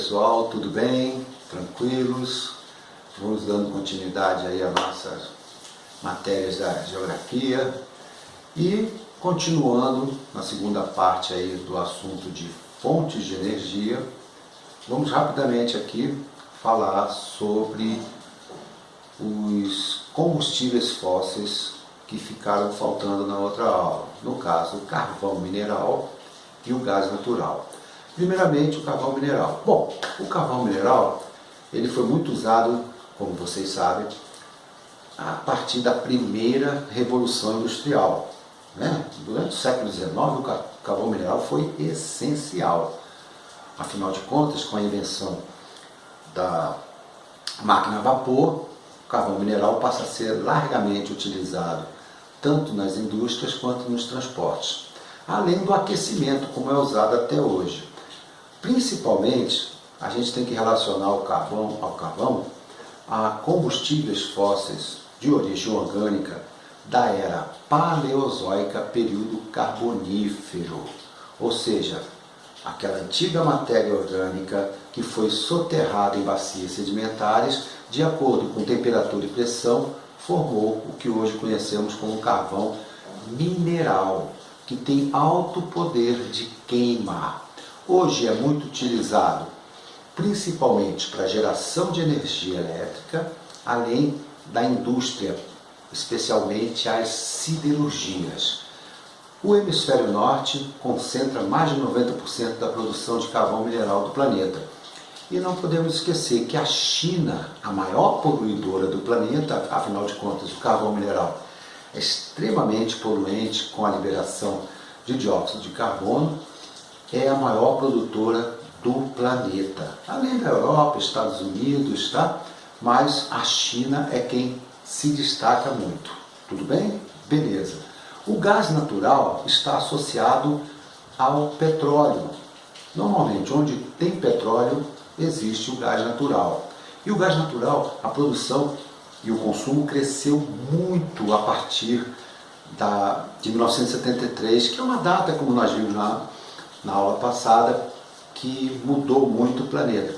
pessoal, tudo bem? Tranquilos? Vamos dando continuidade aí às nossas matérias da geografia e continuando na segunda parte aí do assunto de fontes de energia, vamos rapidamente aqui falar sobre os combustíveis fósseis que ficaram faltando na outra aula, no caso o carvão mineral e o gás natural. Primeiramente o carvão mineral. Bom, o carvão mineral ele foi muito usado, como vocês sabem, a partir da primeira revolução industrial, né? Durante o século XIX o carvão mineral foi essencial. Afinal de contas, com a invenção da máquina a vapor, o carvão mineral passa a ser largamente utilizado tanto nas indústrias quanto nos transportes, além do aquecimento, como é usado até hoje. Principalmente, a gente tem que relacionar o carvão a combustíveis fósseis de origem orgânica da era paleozoica, período carbonífero, ou seja, aquela antiga matéria orgânica que foi soterrada em bacias sedimentares, de acordo com temperatura e pressão, formou o que hoje conhecemos como carvão mineral, que tem alto poder de queima. Hoje é muito utilizado principalmente para geração de energia elétrica, além da indústria, especialmente as siderurgias. O hemisfério norte concentra mais de 90% da produção de carvão mineral do planeta. E não podemos esquecer que a China, a maior poluidora do planeta, afinal de contas, o carvão mineral é extremamente poluente com a liberação de dióxido de carbono, é a maior produtora do planeta. Além da Europa, Estados Unidos, tá? Mas a China é quem se destaca muito. Tudo bem? Beleza. O gás natural está associado ao petróleo. Normalmente, onde tem petróleo, existe o gás natural. E o gás natural, a produção e o consumo cresceu muito a partir de 1973, que é uma data, como nós vimos na aula passada, que mudou muito o planeta,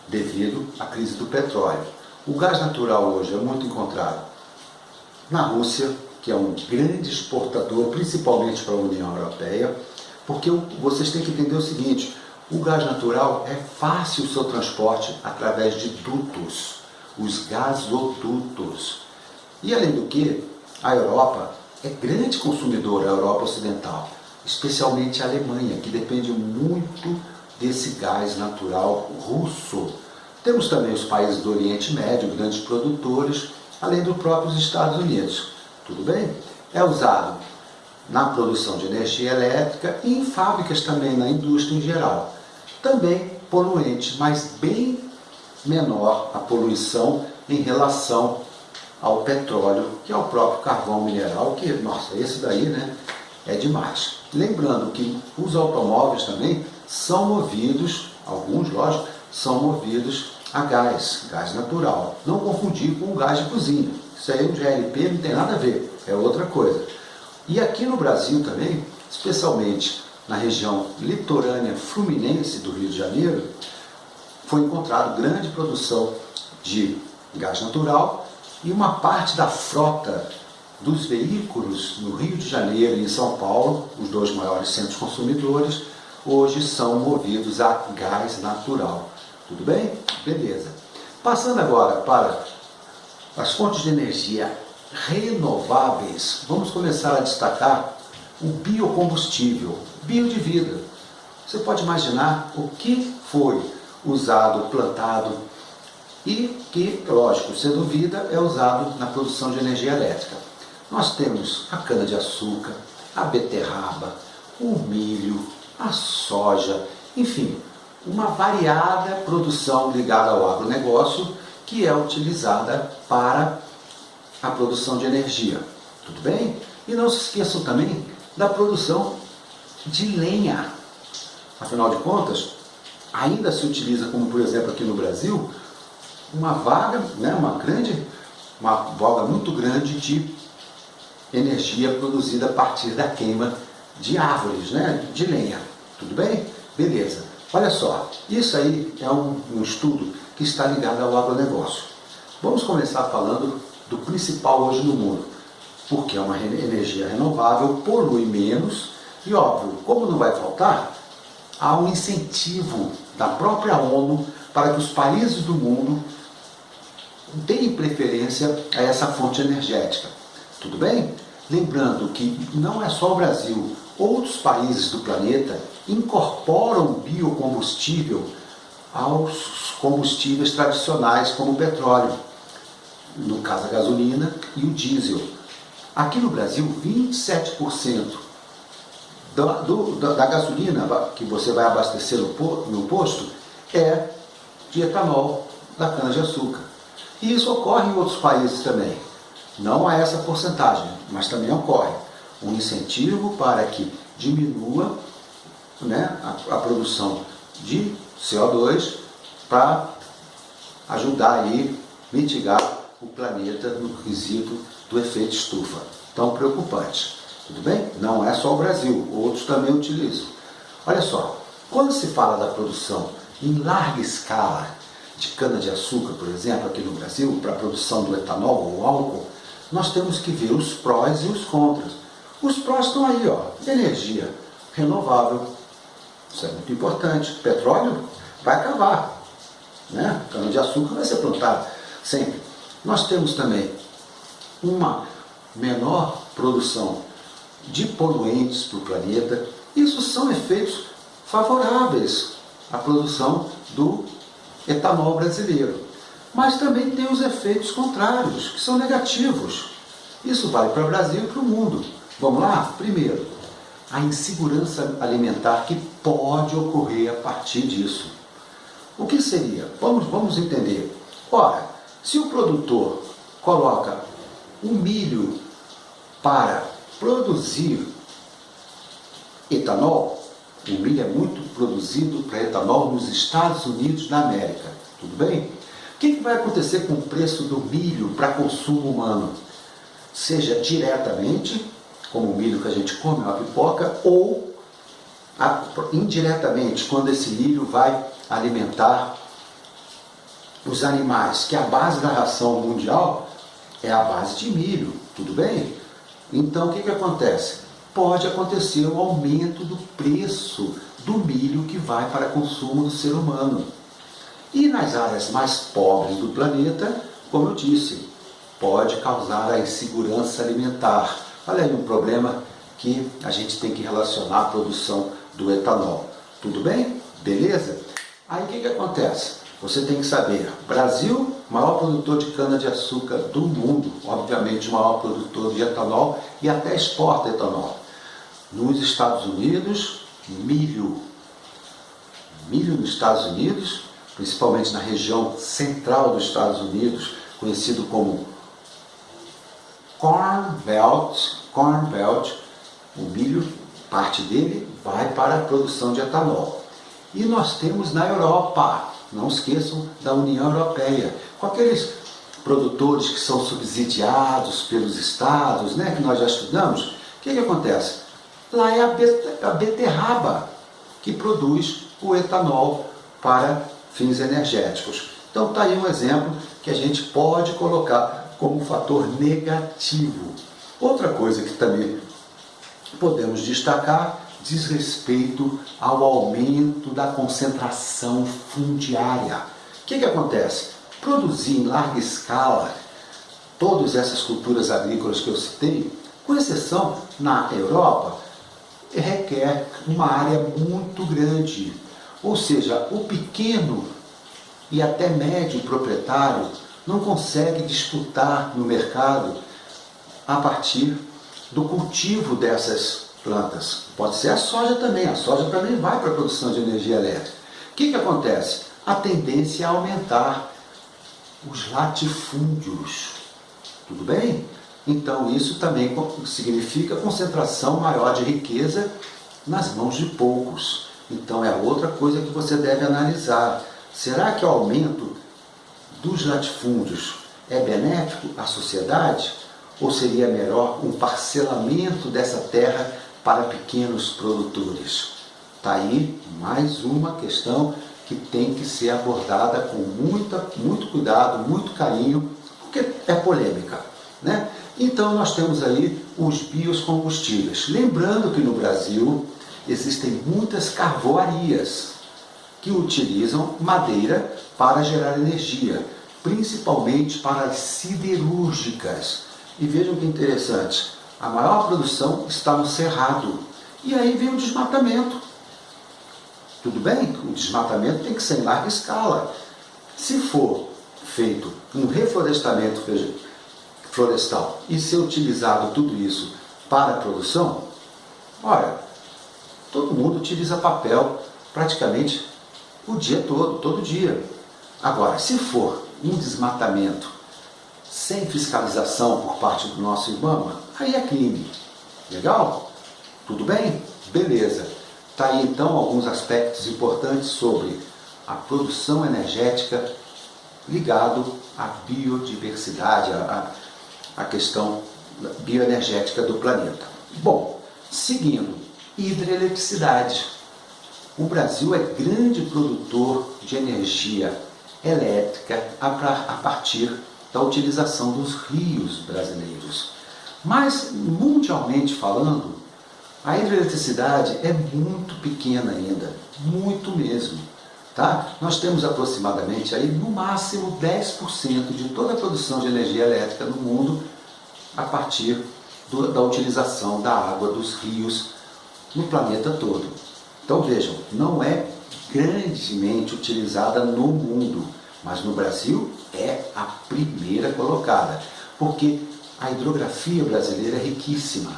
devido à crise do petróleo. O gás natural hoje é muito encontrado na Rússia, que é um grande exportador, principalmente para a União Europeia, porque vocês têm que entender o seguinte: o gás natural é fácil o seu transporte através de dutos, os gasodutos. E além do que, a Europa é grande consumidora, a Europa Ocidental, especialmente a Alemanha, que depende muito desse gás natural russo. Temos também os países do Oriente Médio, grandes produtores, além dos próprios Estados Unidos. Tudo bem? É usado na produção de energia elétrica e em fábricas também, na indústria em geral. Também poluente, mas bem menor a poluição em relação ao petróleo, que é o próprio carvão mineral, que, nossa, esse daí, né, é demais. Lembrando que os automóveis também são movidos, alguns, lógico, são movidos a gás natural. Não confundir com o gás de cozinha. Isso aí é um GLP, não tem nada a ver, é outra coisa. E aqui no Brasil também, especialmente na região litorânea fluminense do Rio de Janeiro, foi encontrado grande produção de gás natural e uma parte da frota dos veículos no Rio de Janeiro e em São Paulo, os dois maiores centros consumidores, hoje são movidos a gás natural. Tudo bem? Beleza. Passando agora para as fontes de energia renováveis, vamos começar a destacar o biocombustível, bio de vida. Você pode imaginar o que foi usado, plantado e que, lógico, sendo vida, é usado na produção de energia elétrica. Nós temos a cana-de-açúcar, a beterraba, o milho, a soja, enfim, uma variada produção ligada ao agronegócio que é utilizada para a produção de energia. Tudo bem? E não se esqueçam também da produção de lenha. Afinal de contas, ainda se utiliza, como por exemplo aqui no Brasil, uma vaga, né, uma voga muito grande de energia produzida a partir da queima de árvores, né, de lenha. Tudo bem? Beleza. Olha só, isso aí é um estudo que está ligado ao agronegócio. Vamos começar falando do principal hoje no mundo, porque é uma energia renovável, polui menos e, óbvio, como não vai faltar, há um incentivo da própria ONU para que os países do mundo deem preferência a essa fonte energética. Tudo bem? Lembrando que não é só o Brasil, outros países do planeta incorporam biocombustível aos combustíveis tradicionais, como o petróleo, no caso a gasolina e o diesel. Aqui no Brasil, 27% da gasolina que você vai abastecer no posto é de etanol da cana-de-açúcar. E isso ocorre em outros países também. Não a essa porcentagem, mas também ocorre. Um incentivo para que diminua, né, a produção de CO2 para ajudar aí mitigar o planeta no quesito do efeito estufa. Tão preocupante. Tudo bem? Não é só o Brasil, outros também utilizam. Olha só, quando se fala da produção em larga escala de cana-de-açúcar, por exemplo, aqui no Brasil, para a produção do etanol ou álcool, nós temos que ver os prós e os contras. Os prós estão aí, ó, energia renovável, isso é muito importante. Petróleo vai acabar, né? Cana-de-açúcar vai ser plantada sempre. Nós temos também uma menor produção de poluentes para o planeta. Isso são efeitos favoráveis à produção do etanol brasileiro. Mas também tem os efeitos contrários, que são negativos. Isso vale para o Brasil e para o mundo. Vamos lá? Primeiro, a insegurança alimentar que pode ocorrer a partir disso. O que seria? Vamos entender. Ora, se o produtor coloca o milho para produzir etanol, o milho é muito produzido para etanol nos Estados Unidos da América, tudo bem? O que vai acontecer com o preço do milho para consumo humano? Seja diretamente, como o milho que a gente come, uma pipoca, ou indiretamente, quando esse milho vai alimentar os animais, que a base da ração mundial é a base de milho, tudo bem? Então o que acontece? Pode acontecer um aumento do preço do milho que vai para consumo do ser humano. E nas áreas mais pobres do planeta, como eu disse, pode causar a insegurança alimentar. Olha aí um problema que a gente tem que relacionar à produção do etanol. Tudo bem? Beleza? Aí o que acontece? Você tem que saber, Brasil, maior produtor de cana-de-açúcar do mundo, obviamente o maior produtor de etanol e até exporta etanol. Nos Estados Unidos, milho nos Estados Unidos, principalmente na região central dos Estados Unidos, conhecido como Corn Belt, o milho, parte dele vai para a produção de etanol. E nós temos na Europa, não esqueçam da União Europeia, com aqueles produtores que são subsidiados pelos estados, né, que nós já estudamos. O que acontece? Lá é a beterraba que produz o etanol para fins energéticos. Então está aí um exemplo que a gente pode colocar como um fator negativo. Outra coisa que também podemos destacar diz respeito ao aumento da concentração fundiária. O que acontece? Produzir em larga escala todas essas culturas agrícolas que eu citei, com exceção na Europa, requer uma área muito grande. Ou seja, o pequeno e até médio proprietário não consegue disputar no mercado a partir do cultivo dessas plantas. Pode ser a soja também vai para a produção de energia elétrica. O que acontece? A tendência é aumentar os latifúndios. Tudo bem? Então isso também significa concentração maior de riqueza nas mãos de poucos. Então é outra coisa que você deve analisar. Será que o aumento dos latifúndios é benéfico à sociedade? Ou seria melhor um parcelamento dessa terra para pequenos produtores? Está aí mais uma questão que tem que ser abordada com muito cuidado, muito carinho, porque é polêmica, né? Então nós temos aí os biocombustíveis. Lembrando que no Brasil existem muitas carvoarias que utilizam madeira para gerar energia, principalmente para as siderúrgicas. E vejam que interessante, a maior produção está no Cerrado. E aí vem o desmatamento. Tudo bem? O desmatamento tem que ser em larga escala. Se for feito um reflorestamento florestal e ser utilizado tudo isso para a produção, olha, todo mundo utiliza papel praticamente o dia todo dia. Agora, se for um desmatamento sem fiscalização por parte do nosso IBAMA, aí é crime. Legal? Tudo bem? Beleza. Está aí então alguns aspectos importantes sobre a produção energética ligado à biodiversidade, à questão bioenergética do planeta. Bom, seguindo, hidroeletricidade. O Brasil é grande produtor de energia elétrica a partir da utilização dos rios brasileiros. Mas, mundialmente falando, a hidroeletricidade é muito pequena ainda, muito mesmo. Tá? Nós temos aproximadamente aí, no máximo 10% de toda a produção de energia elétrica no mundo a partir da utilização da água dos rios no planeta todo. Então vejam, não é grandemente utilizada no mundo, mas no Brasil é a primeira colocada, porque a hidrografia brasileira é riquíssima,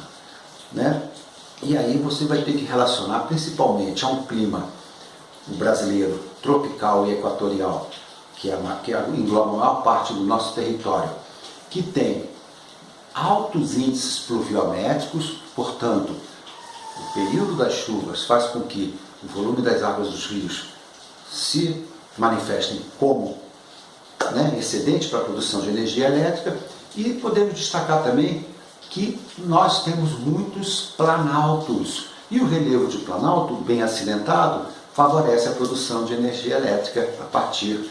né? E aí você vai ter que relacionar principalmente a um clima brasileiro tropical e equatorial, que engloba a maior parte do nosso território, que tem altos índices pluviométricos, portanto, o período das chuvas faz com que o volume das águas dos rios se manifestem como excedente para a produção de energia elétrica, e podemos destacar também que nós temos muitos planaltos, e o relevo de planalto bem acidentado favorece a produção de energia elétrica a partir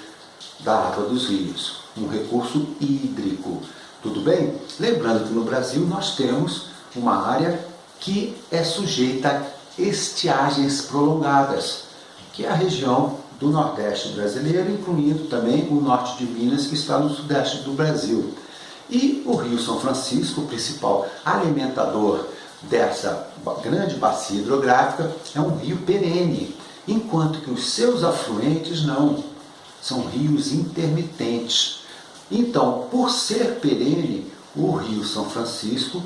da água dos rios, um recurso hídrico. Tudo bem? Lembrando que no Brasil nós temos uma área que é sujeita a estiagens prolongadas, que é a região do Nordeste brasileiro, incluindo também o norte de Minas, que está no Sudeste do Brasil. E o Rio São Francisco, o principal alimentador dessa grande bacia hidrográfica, é um rio perene, enquanto que os seus afluentes não, são rios intermitentes. Então, por ser perene, o Rio São Francisco,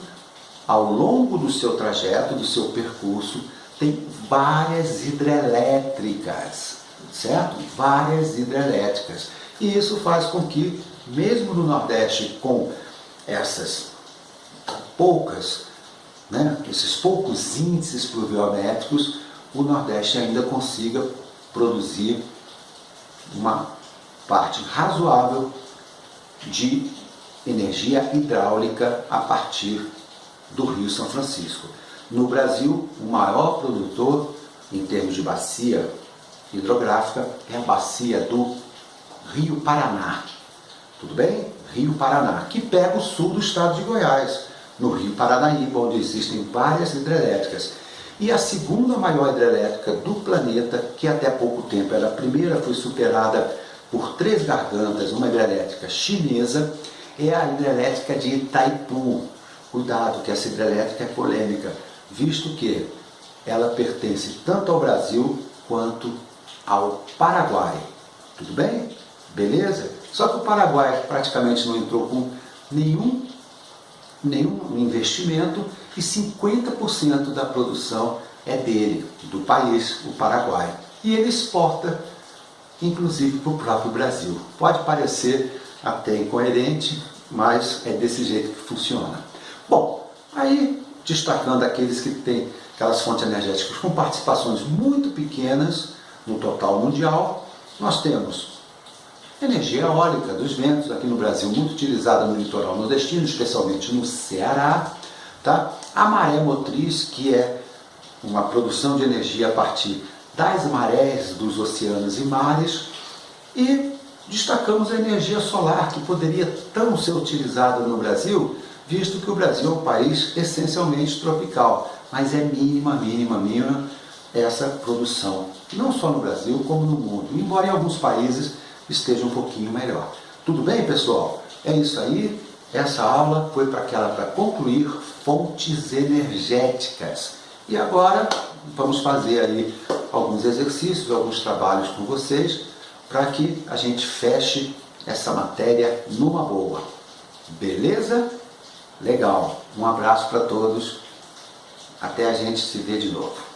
ao longo do seu trajeto, do seu percurso, tem várias hidrelétricas, certo? Várias hidrelétricas. E isso faz com que, mesmo no Nordeste, com essas esses poucos índices pluviométricos, o Nordeste ainda consiga produzir uma parte razoável de energia hidráulica a partir do Rio São Francisco. No Brasil, o maior produtor em termos de bacia hidrográfica é a bacia do Rio Paraná. Tudo bem? Rio Paraná, que pega o sul do estado de Goiás, no Rio Paranaíba, onde existem várias hidrelétricas. E a segunda maior hidrelétrica do planeta, que até pouco tempo era a primeira, foi superada por Três Gargantas, uma hidrelétrica chinesa, é a hidrelétrica de Itaipu. Cuidado, que essa hidrelétrica é polêmica, visto que ela pertence tanto ao Brasil quanto ao Paraguai. Tudo bem? Beleza? Só que o Paraguai praticamente não entrou com nenhum investimento, e 50% da produção é dele, do país, o Paraguai. E ele exporta, inclusive, para o próprio Brasil. Pode parecer até incoerente, mas é desse jeito que funciona. Bom, aí destacando aqueles que têm aquelas fontes energéticas com participações muito pequenas no total mundial, nós temos energia eólica dos ventos, aqui no Brasil muito utilizada no litoral nordestino, especialmente no Ceará. Tá? A maré motriz, que é uma produção de energia a partir das marés dos oceanos e mares, e destacamos a energia solar, que poderia tão ser utilizada no Brasil, visto que o Brasil é um país essencialmente tropical, mas é mínima essa produção, não só no Brasil como no mundo, embora em alguns países esteja um pouquinho melhor. Tudo bem, pessoal? É isso aí. Essa aula foi para concluir fontes energéticas. E agora vamos fazer aí alguns exercícios, alguns trabalhos com vocês, para que a gente feche essa matéria numa boa. Beleza? Legal. Um abraço para todos. Até a gente se ver de novo.